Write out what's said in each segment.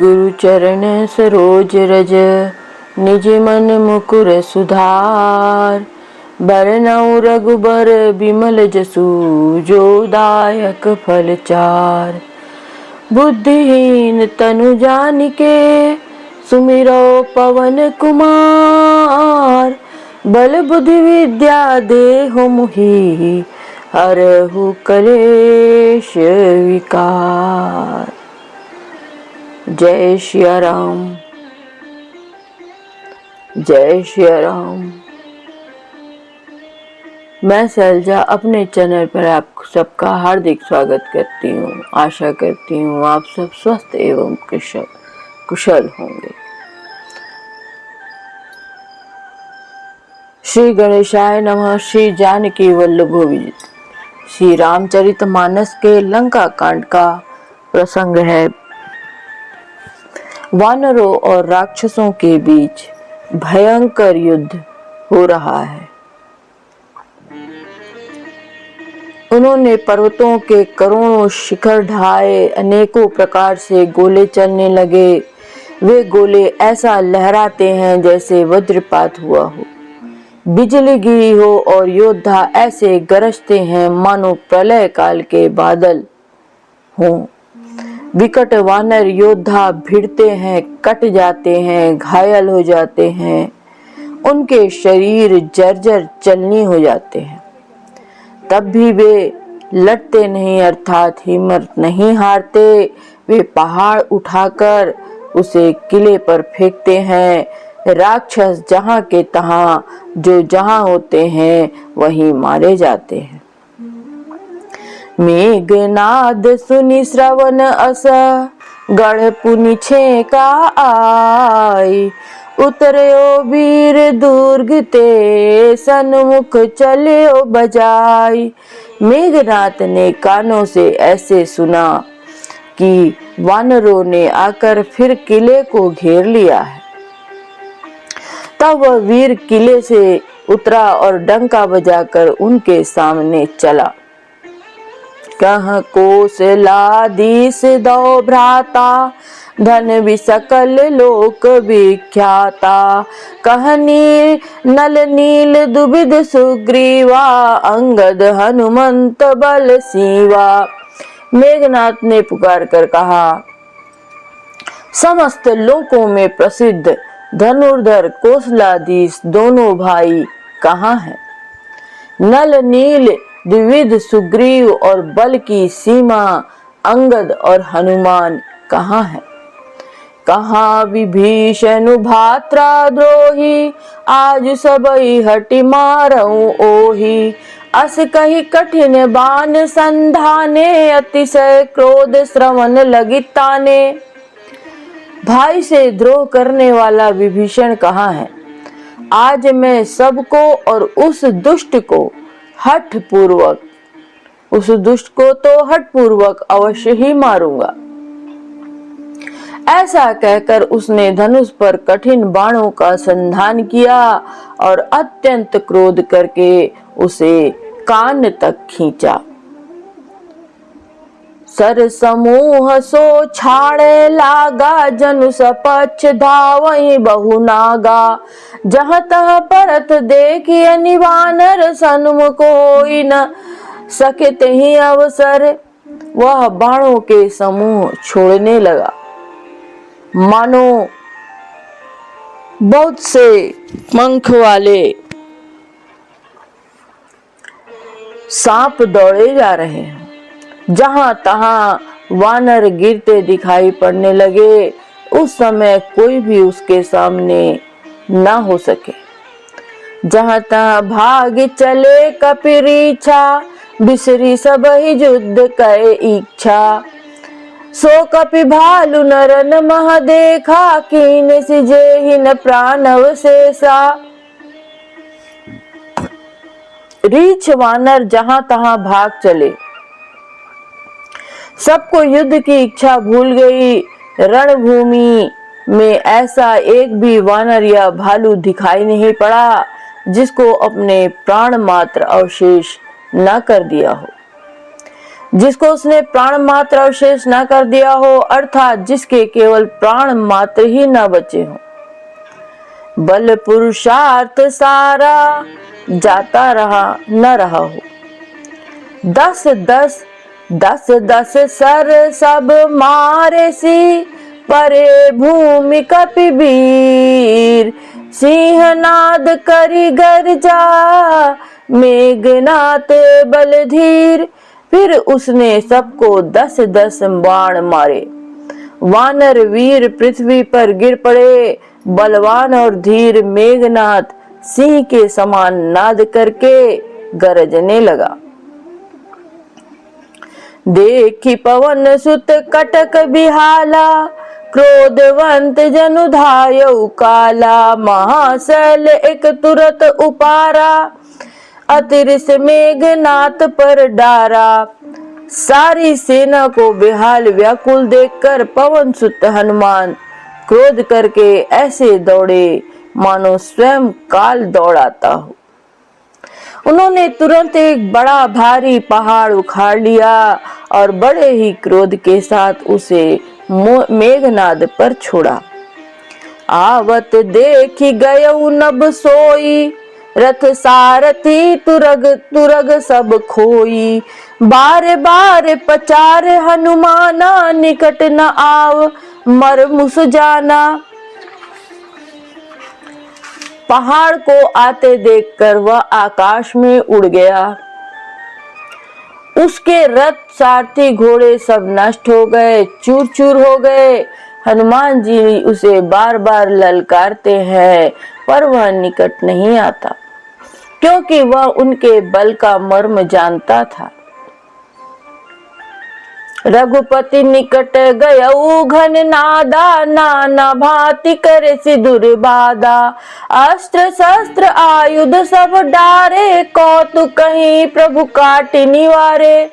गुरु चरण सरोज रज, निज मन मुकुर सुधार। बरनउँ रघुबर बिमल जसु, जो दायक फल चार। बुद्धिहीन तनु जानिके, सुमिरो पवन कुमार। बल बुद्धि विद्या देहु मोहि, हरहु कलेश विकार। जय सिया राम, जय सिया राम। मैं शैलजा अपने चैनल पर आप सबका हार्दिक स्वागत करती हूँ। आशा करती हूँ आप सब स्वस्थ एवं कुशल होंगे। श्री गणेशाय नमः। श्री जानकी वल्लभो विजित। श्री रामचरितमानस के लंका कांड का प्रसंग है। वानरों और राक्षसों के बीच भयंकर युद्ध हो रहा है। उन्होंने पर्वतों के करोड़ों शिखर ढाए, अनेकों प्रकार से गोले चलने लगे। वे गोले ऐसा लहराते हैं जैसे वज्रपात हुआ हो, बिजली गिरी हो, और योद्धा ऐसे गरजते हैं मानो प्रलय काल के बादल हों। विकट वानर योद्धा भिड़ते हैं, कट जाते हैं, घायल हो जाते हैं, उनके शरीर जर्जर चलनी हो जाते हैं। तब भी वे लड़ते नहीं, अर्थात हिम्मत नहीं हारते। वे पहाड़ उठाकर उसे किले पर फेंकते हैं। राक्षस जहां के तहां, जो जहां होते हैं वहीं मारे जाते हैं। मेघनाद सुनि श्रवण अस, गढ़ पुनि छेका आई। उतरयो वीर दुर्ग ते, सन्मुख चलियो बजाई। मेघनाथ ने कानों से ऐसे सुना कि वानरों ने आकर फिर किले को घेर लिया है। तब वह वीर किले से उतरा और डंका बजाकर उनके सामने चला। कह कौशलाधीश दो भ्राता, धन भी सकल लोक विख्याता। कह नल नील दुबिध सुग्रीवा, अंगद हनुमंत बल सीवा। मेघनाथ ने पुकार कर कहा, समस्त लोकों में प्रसिद्ध धनुर्धर कौशलाधीश दोनों भाई कहाँ हैं? नल नील द्विविध सुग्रीव और बल की सीमा अंगद और हनुमान कहाँ है? कहाँ विभीषण भ्रातृद्रोही, आज सबई हटि मारऊं ओहि। अस कही कठिन बाण संधाने, अतिशय क्रोध श्रवण लगी ताने। भाई से द्रोह करने वाला विभीषण कहाँ है? आज मैं सबको और उस दुष्ट को हठपूर्वक अवश्य ही मारूंगा। ऐसा कहकर उसने धनुष पर कठिन बाणों का संधान किया और अत्यंत क्रोध करके उसे कान तक खींचा। सर समूह सो छाड़े लागा, जनु सपक्ष धावई बहु नागा। जहाँ तहाँ परत देखिए वानर, सन्मुख होई न सके तहीं अवसर। वह बाणों के समूह छोड़ने लगा, मानो बहुत से पंख वाले सांप दौड़े जा रहे हैं। जहां तहां वानर गिरते दिखाई पड़ने लगे। उस समय कोई भी उसके सामने न हो सके। जहां तहां भाग चले कपिरीछा, बिसरी सबहि युद्ध कै इच्छा। सो कपि भालु नरन मह देखा, कीन सिजेहिन प्राण अवशेषा। रीछ वानर जहां तहां भाग चले, सबको युद्ध की इच्छा भूल गई। रणभूमि में ऐसा एक भी वानर या भालू दिखाई नहीं पड़ा जिसको अपने प्राण मात्र अवशेष न कर दिया हो। जिसको उसने प्राण मात्र अवशेष न कर दिया हो, अर्थात जिसके केवल प्राण मात्र ही न बचे हो। बल पुरुषार्थ सारा जाता रहा न रहा हो। 10 सर सब मारे सी, परे भूमि कपिवीर। सिंहनाद करी गर्जा, मेघनाथ बलधीर। फिर उसने सबको 10 बाण मारे। वानर वीर पृथ्वी पर गिर पड़े। बलवान और धीर मेघनाथ सिंह के समान नाद करके गरजने लगा। देखी पवन सुत कटक बिहाला, क्रोधवंत जनु धायउ काला। महाशैल एक तुरत उपारा, अतिरिक्त मेघनाथ पर डारा। सारी सेना को बेहाल व्याकुल देखकर पवन सुत हनुमान क्रोध करके ऐसे दौड़े मानो स्वयं काल दौड़ाता हो। उन्होंने तुरंत एक बड़ा भारी पहाड़ उखाड़ लिया और बड़े ही क्रोध के साथ उसे मेघनाद पर छोड़ा। आवत देखी गयउ नभ सोई, रथ सारथी तुरग तुरग सब खोई। बार बार पचार हनुमाना, निकट न आव मर मुस जाना। पहाड़ को आते देखकर वह आकाश में उड़ गया। उसके रथ सारथी घोड़े सब नष्ट हो गए, चूर चूर हो गए। हनुमान जी उसे बार बार ललकारते हैं, पर वह निकट नहीं आता, क्योंकि वह उनके बल का मर्म जानता था। रघुपति निकट गयउ घन नादा, नाना भांति करे सिदुर बाधा। अस्त्र शस्त्र आयुध सब डारे, कौतुक कहीं प्रभु काट निवारे।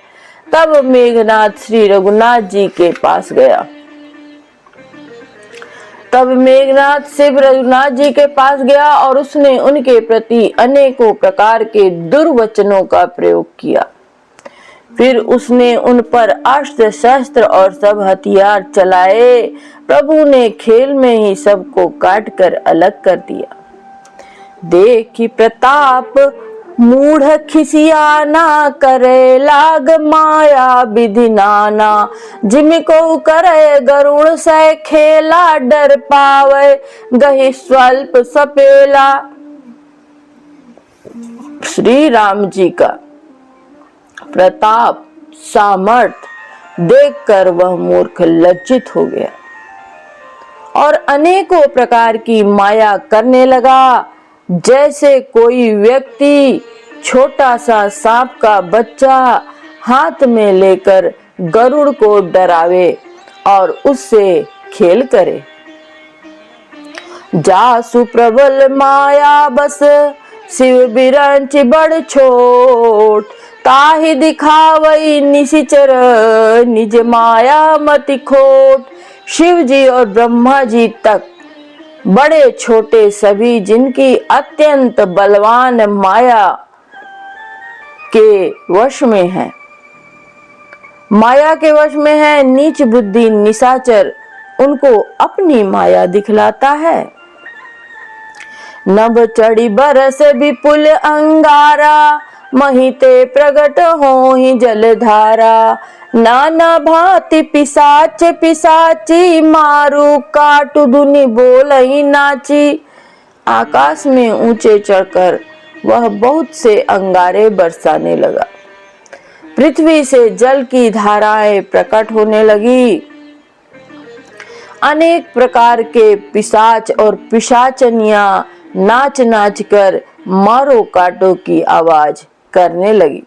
तब मेघनाथ श्री रघुनाथ जी के पास गया। तब मेघनाथ शिव रघुनाथ जी के पास गया और उसने उनके प्रति अनेकों प्रकार के दुर्वचनों का प्रयोग किया। फिर उसने उन पर अस्त्र शस्त्र और सब हथियार चलाए। प्रभु ने खेल में ही सबको काट कर अलग कर दिया। देखी प्रताप मूढ़ खिसियाना, करे लाग माया विधि नाना। जिमिको करे गरुण से खेला, डर पावे गहि स्वल्प सपेला। श्री राम जी का प्रताप सामर्थ देखकर वह मूर्ख लज्जित हो गया और अनेकों प्रकार की माया करने लगा। जैसे कोई व्यक्ति छोटा सा सांप का बच्चा हाथ में लेकर गरुड़ को डरावे और उससे खेल करे। जासु प्रबल माया बस, शिव बिरंच बड़ छोट। ताहि दिखावई निशिचर, निज माया मति खोट। शिव जी और ब्रह्मा जी तक बड़े छोटे सभी जिनकी अत्यंत बलवान माया के वश में है, माया के वश में है, नीच बुद्धि निशाचर उनको अपनी माया दिखलाता है। नभ चढ़ी बरस विपुल अंगारा, महिते प्रगट होहि जलधारा। नाना भांति पिशाच पिशाची, मारू काटू धुनि बोलहि नाची। आकाश में ऊंचे चढ़कर वह बहुत से अंगारे बरसाने लगा। पृथ्वी से जल की धाराएं प्रकट होने लगी। अनेक प्रकार के पिशाच और पिशाचनियां नाच नाच कर मारो काटो की आवाज करने लगी।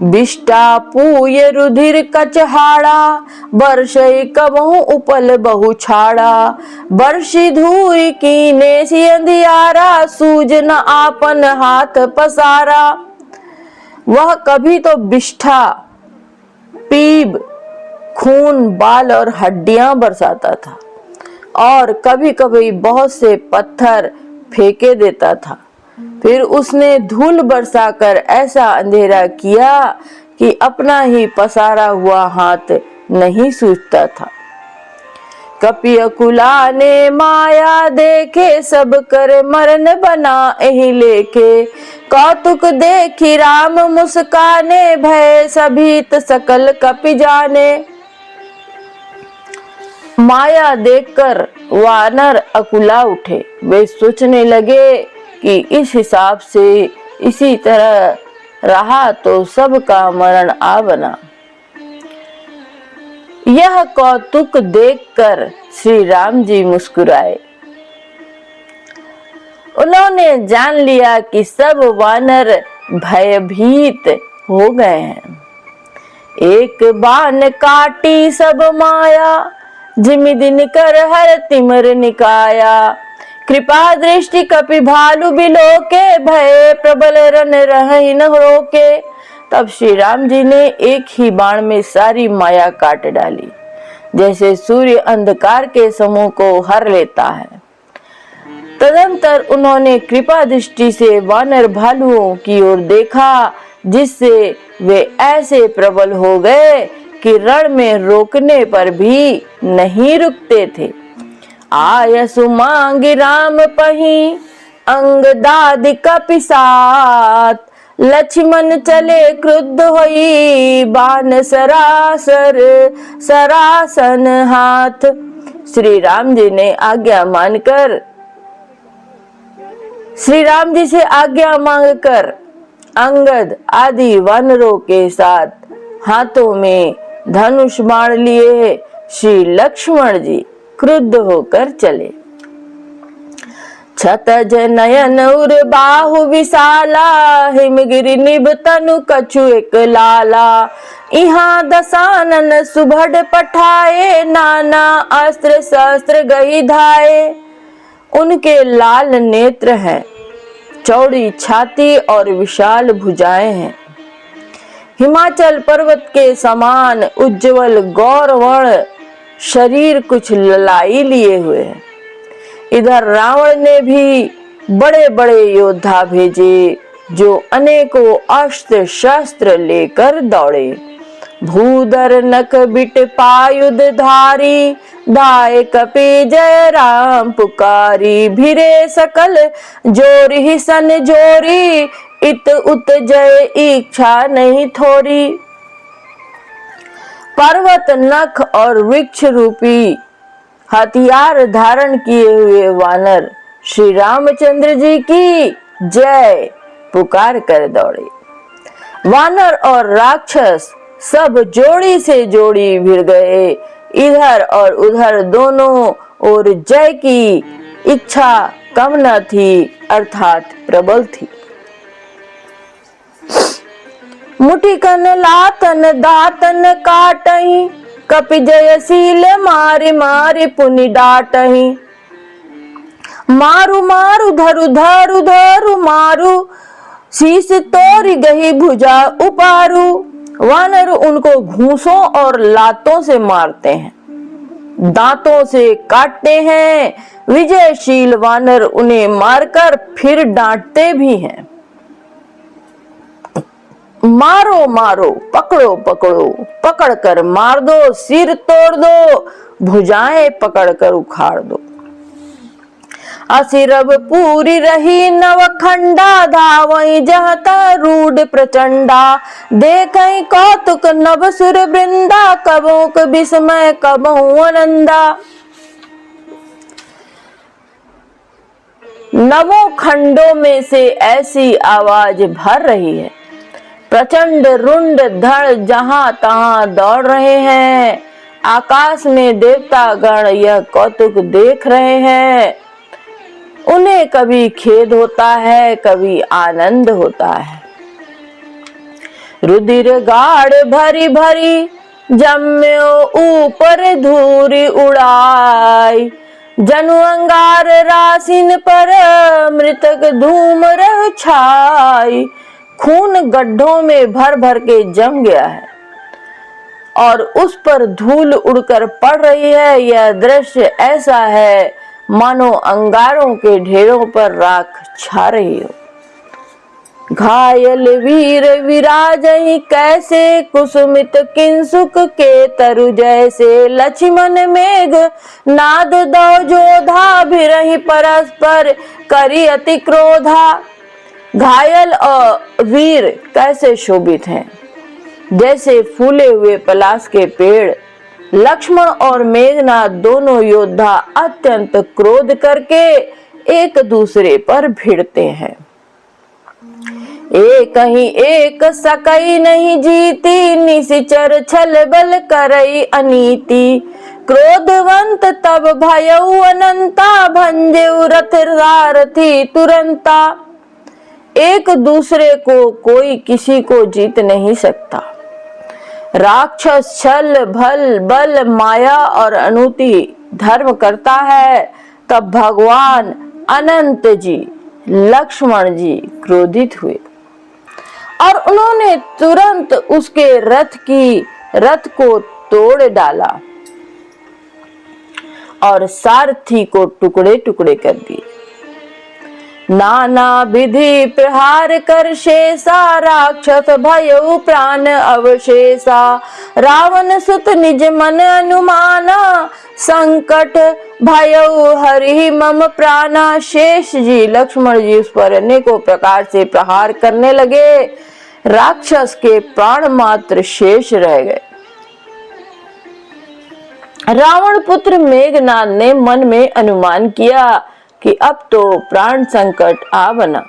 विष्टा पूय रुधिर कचहाड़ा, बरसई कबहु उपल बहु छाड़ा। बरसी धूई कीने सी अंधियारा, सूझ न आपन हाथ पसारा। वह कभी तो विष्ठा, पीप, खून, बाल और हड्डियां बरसाता था और कभी कभी बहुत से पत्थर फेंके देता था। फिर उसने धूल बरसाकर ऐसा अंधेरा किया कि अपना ही पसारा हुआ हाथ नहीं सूझता था। कपि अकुला ने माया देखे, सब कर मरण बना एहि लेखे। कौतुक देखी राम मुस्काने, भय सभीत सकल कपि जाने। माया देखकर वानर अकुला उठे। वे सोचने लगे कि इस हिसाब से इसी तरह रहा तो सबका मरण आ बना। यह कौतुक देखकर श्री राम जी मुस्कुराए। उन्होंने जान लिया कि सब वानर भयभीत हो गए हैं। एक बाण काटी सब माया, जिमि दिन कर हर तिमिर निकाया। कृपा दृष्टि कपि भालु बिलोके, भय प्रबल रन रहहि न रोके। तब श्री राम जी ने एक ही बाण में सारी माया काट डाली, जैसे सूर्य अंधकार के समूह को हर लेता है। तदंतर उन्होंने कृपा दृष्टि से वानर भालुओं की ओर देखा, जिससे वे ऐसे प्रबल हो गए कि रण में रोकने पर भी नहीं रुकते थे। आयसु मांगी राम पही, अंगदादि कपि साथ। लक्ष्मण चले क्रुद्ध होई, बाण सरासर सरासन हाथ। श्री राम जी ने आज्ञा मानकर श्री राम जी से आज्ञा मांगकर अंगद आदि वानरों के साथ हाथों में धनुष बाण लिए श्री लक्ष्मण जी क्रुद्ध होकर चले। छतज नयन उर बाहु विशाला, हिमगिरि निभ तनु कछु एक लाला। इहाँ दसानन सुभड़ पठाए, नाना अस्त्र शस्त्र गई धाये। उनके लाल नेत्र हैं, चौड़ी छाती और विशाल भुजाएं हैं। हिमाचल पर्वत के समान उज्जवल गौरवर्ण शरीर कुछ ललाई लिए हुए हैं। इधर रावण ने भी बड़े बड़े योद्धा भेजे, जो अनेकों अस्त्र शस्त्र लेकर दौड़े। भूधर नख बिट पायुध धारी, धाय कपि जय राम पुकारी। भिरे सकल जोरी सन जोरी, इत उत जय इच्छा नहीं थोरी। पर्वत नख और वृक्ष रूपी हथियार धारण किए हुए वानर श्री रामचंद्र जी की जय पुकार कर दौड़े। वानर और राक्षस सब जोड़ी से जोड़ी भिड़ गए। इधर और उधर दोनों ओर जय की इच्छा कम न थी, अर्थात प्रबल थी। मुठिकन लातन दातन काटहि, कपि जयशील मारि मारि पुनि डाटहि। मारु मारु धरु धरु धरु मारु, शीश तोड़ गही भुजा उपारू। वानर उनको घूंसों और लातों से मारते हैं, दांतों से काटते हैं। विजयशील वानर उन्हें मारकर फिर डांटते भी हैं। मारो मारो, पकड़ो पकड़ो, पकड़ कर मार दो, सिर तोड़ दो, भुजाएं पकड़ कर उखाड़ दो। असिरब पूरी रही नवखंडा, धावई जहता रूढ़ प्रचंडा। देखई कौतुक नभ सुर वृंदा, कबोक विस्मय कबहु आनंदा। नवों खंडों में से ऐसी आवाज भर रही है, प्रचंड रुंड धड़ जहां तहां दौड़ रहे हैं। आकाश में देवता गण यह कौतुक देख रहे हैं। उन्हें कभी खेद होता है, कभी आनंद होता है। रुधिर गाढ़ भरी भरी, जम्यो ऊपर धूरी उड़ाई। जनु अंगार रासिन पर, मृतक धूम रह छाई। खून गड्ढों में भर भर के जम गया है और उस पर धूल उड़कर पड़ रही है। यह दृश्य ऐसा है मानो अंगारों के ढेरों पर राख छा रही हो। घायल वीर विराजहि कैसे कुसुमित किंसुक के तरु जैसे। लक्ष्मण मेघ नाद दो जोधा भिरहि परस्पर करी अति क्रोधा। घायल और वीर कैसे शोभित हैं, जैसे फूले हुए पलाश के पेड़। लक्ष्मण और मेघनाद दोनों योद्धा अत्यंत क्रोध करके एक दूसरे पर भिड़ते हैं। एक ही एक सकई नहीं जीती, निशिचर छल बल करई अनीति। क्रोधवंत तब भयउ अनंता, भंजेउ रथ सारथी तुरंता। एक दूसरे को कोई किसी को जीत नहीं सकता। राक्षस छल भल बल माया और अनूति धर्म करता है, तब भगवान अनंत जी लक्ष्मण जी क्रोधित हुए और उन्होंने तुरंत उसके रथ को तोड़ डाला और सारथी को टुकड़े टुकड़े कर दिए। नाना विधि प्रहार कर शेषा, राक्षस भयउ प्राण अवशेषा। रावण सुत निज मन अनुमाना, संकट भयउ हरि मम प्राणा। शेष जी लक्ष्मण जी उस पर अनेकों प्रकार से प्रहार करने लगे। राक्षस के प्राण मात्र शेष रह गए। रावण पुत्र मेघनाद ने मन में अनुमान किया कि अब तो प्राण संकट आ बना,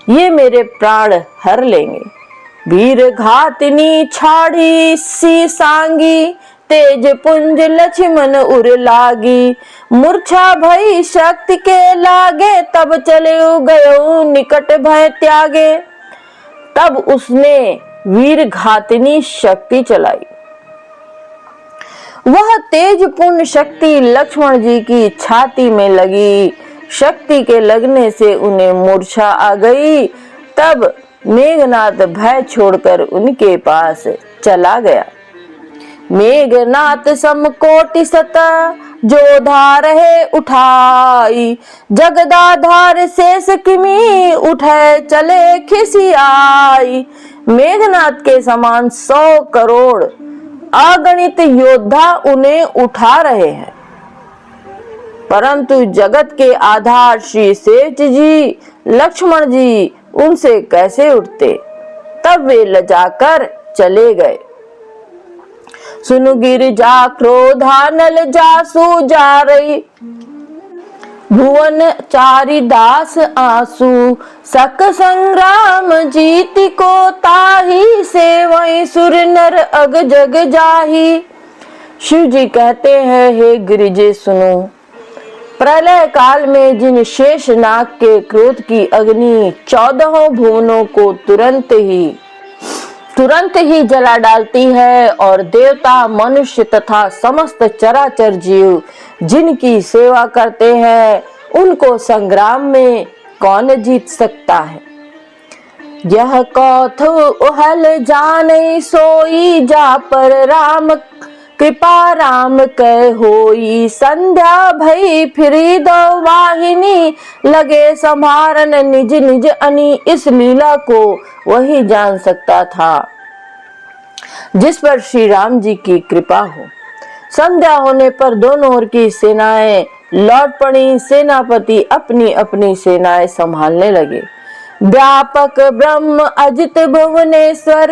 ये मेरे प्राण हर लेंगे। वीर घातिनी छाड़ी सी सांगी, तेज पुंज लक्ष्मण उर लागी। मूर्छा भई शक्ति के लागे, तब चले गयो निकट भय त्यागे। तब उसने वीर घातिनी शक्ति चलाई। वह तेज पूर्ण शक्ति लक्ष्मण जी की छाती में लगी। शक्ति के लगने से उन्हें मूर्छा आ गई। तब मेघनाद भय छोड़कर उनके पास चला गया। मेघनाद समकोटि सत जोधा रहे उठाई, जगदाधार शेष किमी उठे चले खिसियाई। मेघनाद के समान 100 करोड़ अगणित योद्धा उन्हें उठा रहे हैं, परंतु जगत के आधार श्री शेष जी लक्ष्मण जी उनसे कैसे उठते। तब वे लजाकर चले गए। सुनु गिरिजा क्रोधानल जासु जा रही, भुवन चारि दास आंसू। सक संग्राम जीति को ताही, से वही सुर नर अग जग जाही। शिव जी कहते हैं, हे गिरिजे सुनो, प्रलय काल में जिन शेष नाग के क्रोध की अग्नि 14 भुवनों को तुरंत ही जला डालती है और देवता मनुष्य तथा समस्त चराचर जीव जिनकी सेवा करते हैं, उनको संग्राम में कौन जीत सकता है। यह कौथ उहल जाने सोई, जा पर राम कृपा राम कह होई। संध्या भई फिरी दो वाहिनी, लगे संभारन निज निज अनी। इस लीला को वही जान सकता था जिस पर श्री राम जी की कृपा हो। संध्या होने पर दोनों ओर की सेनाएं लौट पड़ी। सेनापति अपनी अपनी सेनाएं संभालने लगे। व्यापक ब्रह्म अजित भुवनेश्वर,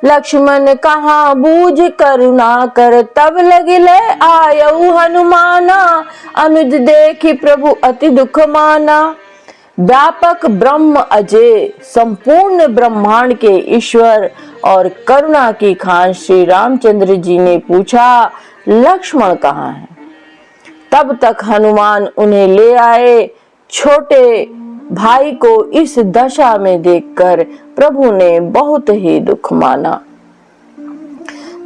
लक्ष्मण कहाँ बूझ करुणा कर। तब लगिले आयऊ हनुमाना, अनुज देखी प्रभु अति दुख माना। व्यापक ब्रह्म अजय संपूर्ण ब्रह्मांड के ईश्वर और करुणा की खान श्री रामचंद्र जी ने पूछा, लक्ष्मण कहाँ है। तब तक हनुमान उन्हें ले आए। छोटे भाई को इस दशा में देखकर प्रभु ने बहुत ही दुख माना।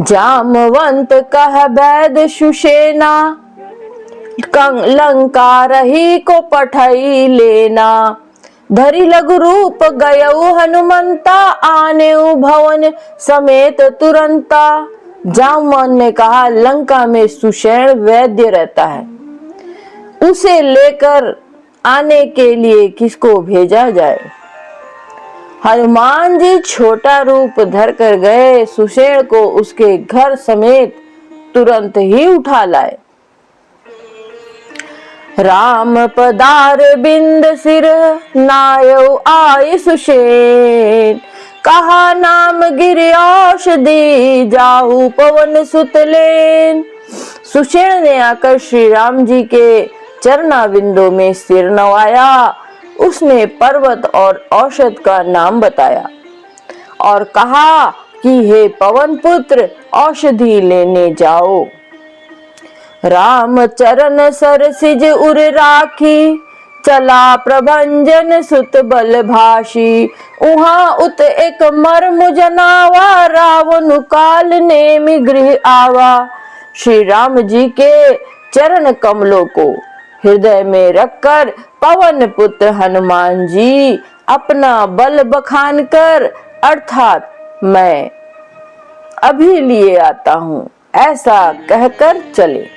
जामवंत कह वैद सुषेना, लंका रही को पठई लेना। धरी लघु रूप गयऊ हनुमंता, आने भवन समेत तुरंता। जामवंत ने कहा, लंका में सुषेण वैद्य रहता है, उसे लेकर आने के लिए किसको भेजा जाए। हनुमान जी छोटा रूप धर कर गए, सुषेण को उसके घर समेत तुरंत ही उठा लाए। राम पदार बिंद सिर नायौ आय सुषेण, कहा नाम गिरि औषधि जाहु पवन सुत लेन। सुषेण ने आकर श्री राम जी के चरणाविंदों में सिर नवाया। उसने पर्वत और औषध का नाम बताया और कहा कि हे पवन पुत्र, औषधि लेने जाओ। राम चरण सर सिज उर राखी, चला प्रभंजन सुत बल भाषी। उहाँ उत एक मर्म जनावा, रावण काल नेमि गृह आवा। श्री राम जी के चरण कमलों को हृदय में रखकर पवन पुत्र हनुमान जी अपना बल बखान कर, अर्थात मैं अभी लिए आता हूँ, ऐसा कहकर चले।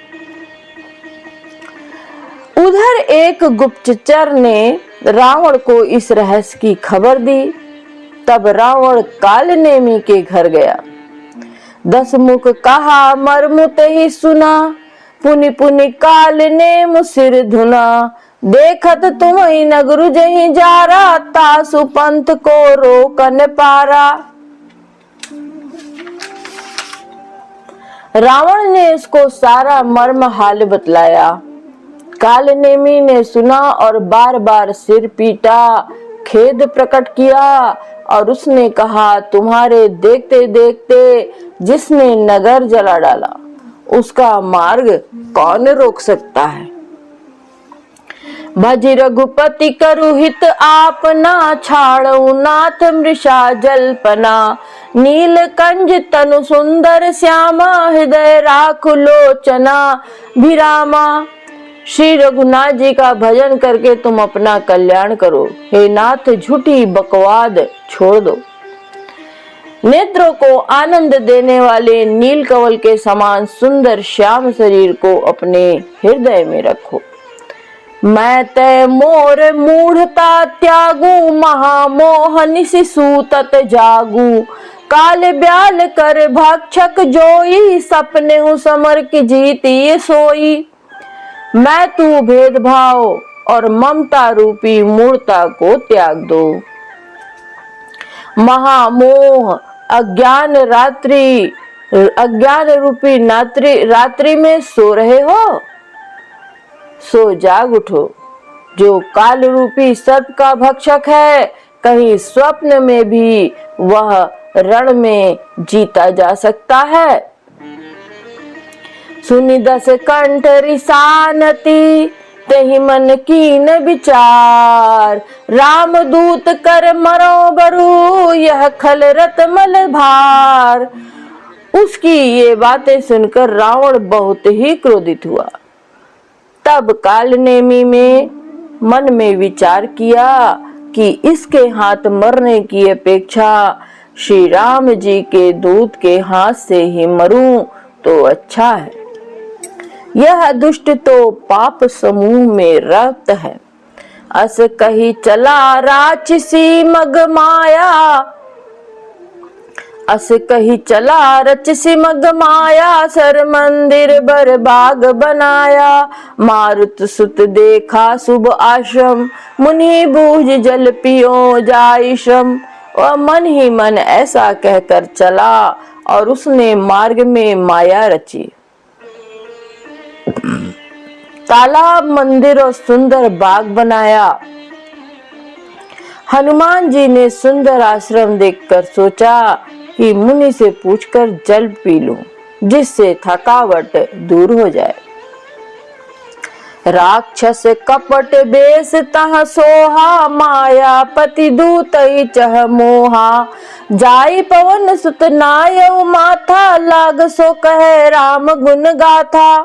उधर एक गुप्तचर ने रावण को इस रहस्य की खबर दी। तब रावण कालनेमी के घर गया। 10 मुख कहा मर्म तहि सुना, पुनि पुनि कालनेम सिर धुना। देखत तुम्हि नगरु जहि जारा, तासु पंथ को रोकन पारा। रावण ने उसको सारा मर्म हाल बतलाया। कालनेमी ने सुना और बार बार सिर पीटा, खेद प्रकट किया और उसने कहा, तुम्हारे देखते देखते जिसने नगर जला डाला, उसका मार्ग कौन रोक सकता है। भज रघुपति करु हित आपना, छाड़ऊ नाथ मृषा जल्पना। नील कंज तनु सुंदर श्यामा, हृदय राखु लोचना भिरामा। श्री रघुनाथ जी का भजन करके तुम अपना कल्याण करो। हे नाथ, झूठी बकवाद छोड़ दो। नेत्रों को आनंद देने वाले नील कमल के समान सुंदर श्याम शरीर को अपने हृदय में रखो। मैं तय मोर मूढ़ता त्यागू, महामोह निसि सूतत जागू। काल ब्याल कर भक्षक जोई, सपने हूँ समर की जीती सोई। मैं तू भेदभाव और ममता रूपी मूर्ता को त्याग दो। महामोह अज्ञान रूपी रात्रि में सो रहे हो, सो जाग उठो। जो काल रूपी सर्प का भक्षक है, कहीं स्वप्न में भी वह रण में जीता जा सकता है। सुनि 10 कंठ रिसानति, तहि मन कीन विचार। राम दूत कर मरो बरु, यह खल रत मल भार। उसकी ये बातें सुनकर रावण बहुत ही क्रोधित हुआ। तब कालनेमी में मन में विचार किया कि इसके हाथ मरने की अपेक्षा श्री राम जी के दूत के हाथ से ही मरूं तो अच्छा है। यह दुष्ट तो पाप समूह में रत है। अस कही चला राक्षसी मग माया, अस कही चला रचसी मग माया। सर मंदिर बर बाग बनाया, मारुत सुत देखा शुभ आश्रम। मुनि बूझ जल पियो जाय श्रम। वह मन ही मन ऐसा कहकर चला और उसने मार्ग में माया रची। तालाब, मंदिर और सुंदर बाग बनाया। हनुमान जी ने सुंदर आश्रम देखकर सोचा कि मुनि से पूछकर जल पी लूं, जिससे थकावट दूर हो जाए। राक्षस कपट बेस तह सोहा, माया पति दूत चह मोहा। जाई पवन सुत नायव माथा, लाग सो कहे राम गुण गाथा।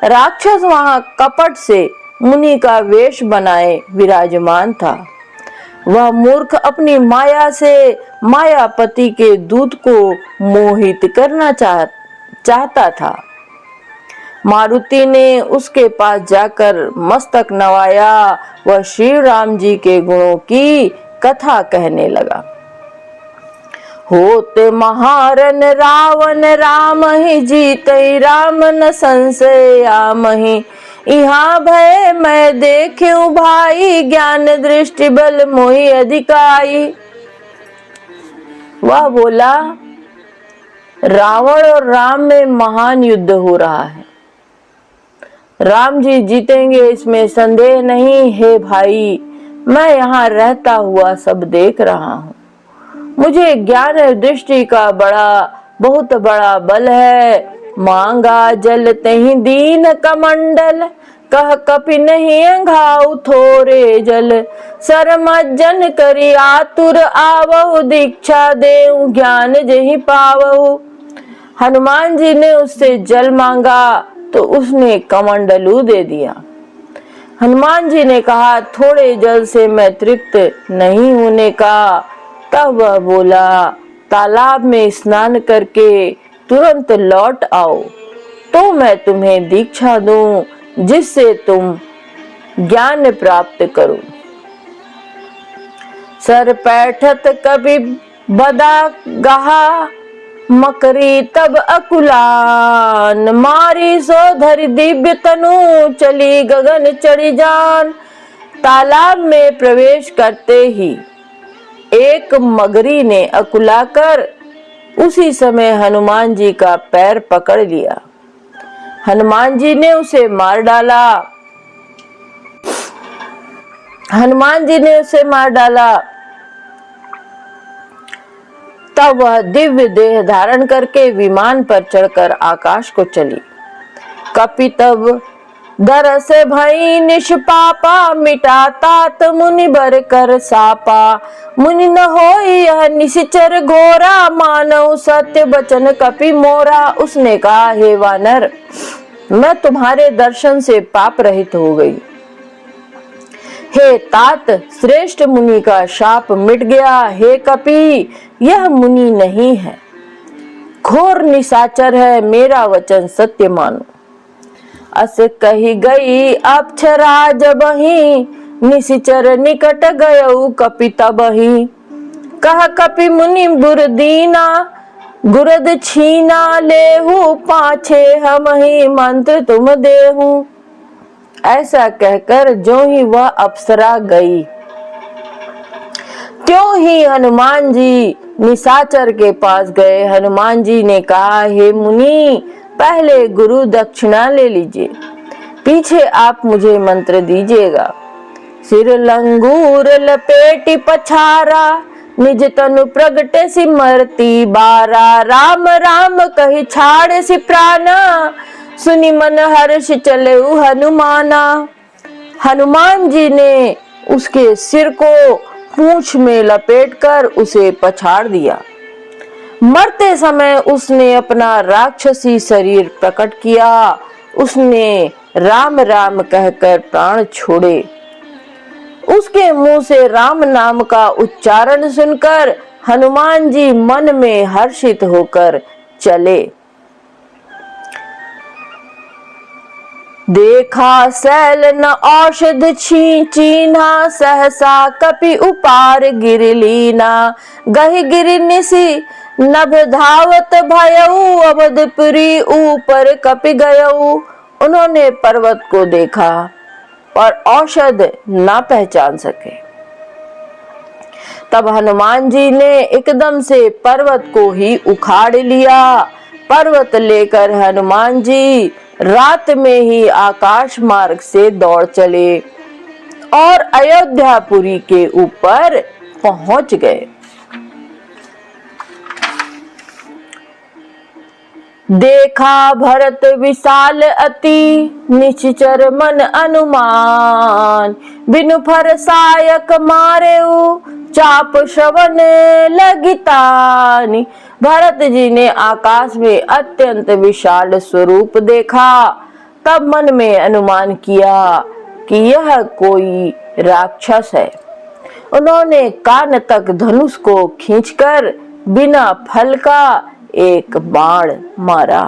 राक्षस वहां कपट से मुनि का वेश बनाए विराजमान था। वह मूर्ख अपनी माया से मायापति के दूत को मोहित करना चाहता था। मारुति ने उसके पास जाकर मस्तक नवाया। वह श्री राम जी के गुणों की कथा कहने लगा। होते महारन रावण राम ही जीते, राम न संशय आमहि। यहाँ भय मैं देखूं भाई, ज्ञान दृष्टि बल मोहि अधिकाई। वह बोला, रावण और राम में महान युद्ध हो रहा है, राम जी जीतेंगे इसमें संदेह नहीं है भाई। मैं यहाँ रहता हुआ सब देख रहा हूँ, मुझे ज्ञान दृष्टि का बहुत बड़ा बल है। मांगा जल तहि दीन कमंडल, कह कपि नहीं घाव थोरे जल। सरमज्जन करी आतुर आवहु, दीक्षा देऊ ज्ञान जहि पावहु। हनुमान जी ने उससे जल मांगा तो उसने कमंडलू दे दिया। हनुमान जी ने कहा, थोड़े जल से मैं तृप्त नहीं होने का। तब वह बोला, तालाब में स्नान करके तुरंत लौट आओ तो मैं तुम्हें दीक्षा दूं, जिससे तुम ज्ञान प्राप्त करो। सर पैठत कभी बदा गहा, मकरी तब अकुलान। मारी सो धरि दिव्य तनु, चली गगन चढ़ी जान। तालाब में प्रवेश करते ही एक मगरी ने अकुलाकर उसी समय हनुमान जी का पैर पकड़ लिया। हनुमान जी ने उसे मार डाला। तब वह दिव्य देह धारण करके विमान पर चढ़कर आकाश को चली। कपि तब दर से भई निष्पापा, मिटा तात मुनि बर कर सापा। मुनि न होई यह निश्चर घोरा, मानव सत्य बचन कपि मोरा। उसने कहा, हे वानर, मैं तुम्हारे दर्शन से पाप रहित हो गई। हे तात, श्रेष्ठ मुनि का शाप मिट गया। हे कपि, यह मुनि नहीं है, घोर निशाचर है, मेरा वचन सत्य मानो। अस कही गई अप्सरा जबहि, निशिचर निकट गयऊ कपि तबहि। कह कपि मुनि बुरदीना, गुरद छीना लेहु, पाछे हमहि मंत्र तुम देहु। ऐसा कहकर जो ही वह अप्सरा गई, त्यों ही हनुमान जी निशाचर के पास गए। हनुमान जी ने कहा, हे मुनि, पहले गुरु दक्षिणा ले लीजिए, पीछे आप मुझे मंत्र दीजिएगा। सिर लंगूर लपेटी पछारा, निज तनु प्रगटे सिमरती बारा। राम राम कहि छाड़े सि प्राणा, सुनि मन हर्ष चले हनुमाना। हनुमान जी ने उसके सिर को पूंछ में लपेटकर उसे पछाड़ दिया। मरते समय उसने अपना राक्षसी शरीर प्रकट किया। उसने राम राम कहकर प्राण छोड़े। उसके मुंह से राम नाम का उच्चारण सुनकर हनुमान जी मन में हर्षित होकर चले। देखा सैल न औषध चीन्हा, सहसा कपि उपार गिर लीना। गहि गिरि निसि नभ धावत भयऊ, अवधपुरी ऊपर कपि गयऊ। उन्होंने पर्वत को देखा और औषध ना पहचान सके। तब हनुमान जी ने एकदम से पर्वत को ही उखाड़ लिया। पर्वत लेकर हनुमान जी रात में ही आकाश मार्ग से दौड़ चले और अयोध्यापुरी के ऊपर पहुंच गए। देखा भरत विशाल अति, निश्चर मन अनुमान। बिनु फर सायक मारेऊ, चाप श्रवण लगितानि। भरत जी ने आकाश में अत्यंत विशाल स्वरूप देखा। तब मन में अनुमान किया कि यह कोई राक्षस है। उन्होंने कान तक धनुष को खींचकर बिना फल का एक बाण मारा।